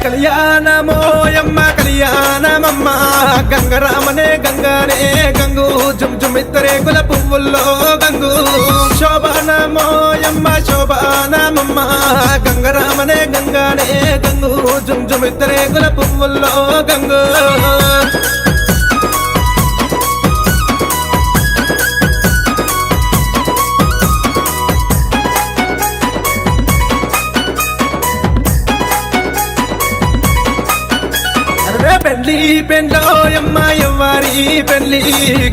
కళ్యాణమోయమ్మ కళ్యాణమమ్మ గంగరామనే గంగానే గంగు జుమ్ జుమిత్తరే కుల పువ్వుల్లో గంగు శోభానమోయమ్మ శోభానమమ్మ గంగరామనే గంగానే గంగు జుమ్ జుమిత్తరే కుల పువ్వుల్లో గంగు పెళ్లి పెండ్లోయమ్మ ఎవ్వారి పెళ్లి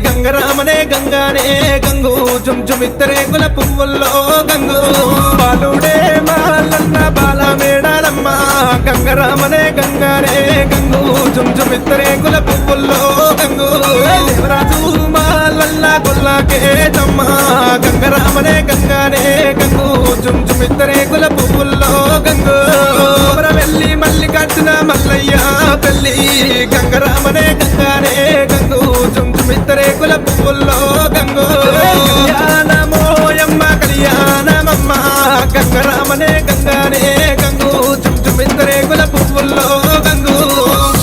గంగరామనే గంగానే గంగు జుమ్ జుమిత్తరే కుల పువ్వుల్లో గంగు బాలుడే మాలన్న బాల మేడాలమ్మ గంగరామనే గంగానే గంగు జుమ్ జుమిత్తరే కుల పువ్వుల్లో గంగు దేవరాజు మాలల్ల గొల్లకే తమ్మ గంగరామనే గంగానే గంగు జుమ్ జుమిత్తరే కుల పువ్వుల్లో గంగు వెళ్ళి మల్లి కట్టిన మల్లయ్య పెళ్లి గంగరామనే గంగానే గంగు జుమ్ జుమిత్తరే కుల పువ్వుల్లో గంగు కళ్యాణమోయమ్మ కళ్యాణమమ్మ గంగరామనే గంగానే గంగు జుమ్ జుమిత్తరే కుల పువ్వుల్లో గంగు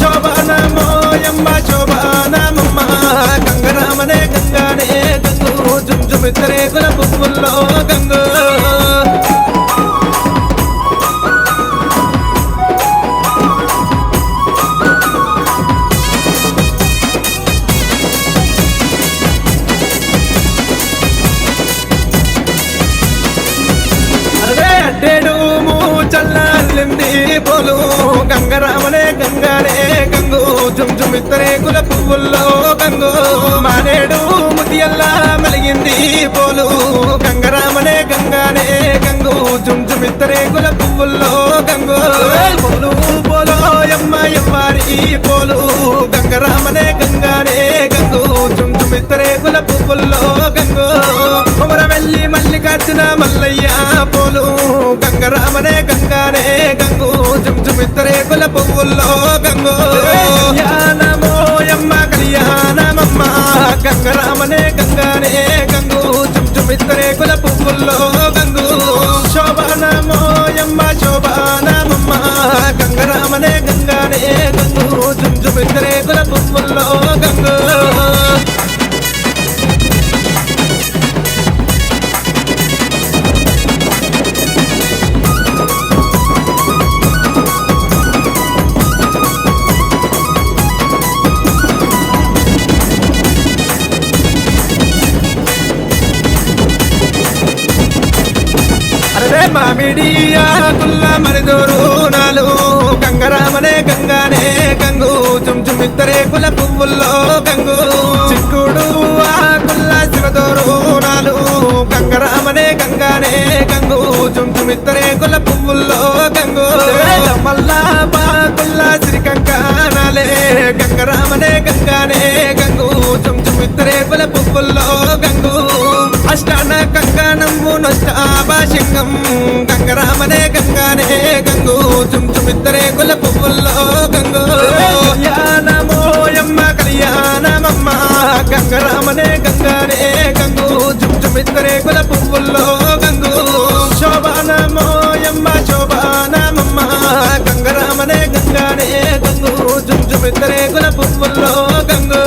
శోభానమోయమ్మ శోభానమమ్మ గంగరామనే గంగానే గంగు జుమ్ జుమిత్తరే కుల పువ్వుల్లో గంగు పోలు గంగరామనే గంగానే గంగు జుమ్ జుమిత్తరే కుల పువ్వుల్లో గంగు మానేడు ముతియల్లా మలిగింది పోలు గంగరామనే గంగానే గంగు జుమ్ జుమిత్తరే కుల పువ్వుల్లో గంగు పోలు పోలో యమ్మ ఎవ్వారి పోలు గంగరామనే గంగానే గంగు జుమ్ జుమిత్తరే కుల పువ్వుల్లో గంగు వెళ్ళి మల్లి కట్టిన మల్లయ్య పోలు గంగరామనే గంగానే గంగు జుమ్ జుమిత్తరే కుల పువ్వుల్లో గంగు కళ్యాణమోయమ్మ కళ్యాణమమ్మ గంగరామనే గంగానే గంగు జుమ్ జుమిత్తరే కుల పువ్వుల్లో గంగు శోభానమోయమ్మ శోభానమమ్మ గంగరామనే గంగానే గంగు జుమ్ జుమిత్తరే కుల పువ్వుల్లో గంగు మామిడియా కుల్ల మరిదోరు నాలు గంగరామనే గంగానే గంగు జుమ్ జుమిత్తరే కుల పువ్వుల్లో గంగు చిక్కుడు కుల్ల శివదోరు నాలు గంగరామనే గంగానే గంగు జుమ్ జుమిత్తరే కుల పువ్వుల్లో గంగు మల్లా కుల్ల శ్రీకంకానాలే గంగరామనే గంగానే గంగు జుమ్ జుమిత్తరే కుల పువ్వుల్లో గంగు అష్టాన కంకణము నష్టాభాషింగం గంగరామనే గంగానే గంగు జుమ్ జుమిత్తరే కుల పువ్వుల్లో గంగు కళ్యాణమోయమ్మ కళ్యాణమమ్మ గంగరామనే గంగానే గంగు జుమ్ జుమిత్తరే కుల పువ్వుల్లో గంగు శోభానమోయమ్మ శోభానమమ్మ గంగరామనే గంగానే గంగు జుమ్ జుమిత్తరే కుల పువ్వుల్లో గంగు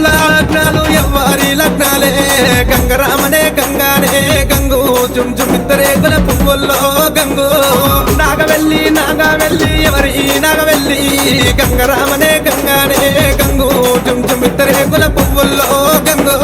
లగ్నాలు ఎవ్వారి లగ్నాలే గంగరామనే గంగానే గంగు జుమ్ జుమిత్తరే కుల పువ్వుల్లో గంగు నాగవెల్లి ఎవరి నాగవెల్లి గంగరామనే గంగానే గంగు జుమ్ జుమిత్తరే కుల పువ్వుల్లో గంగు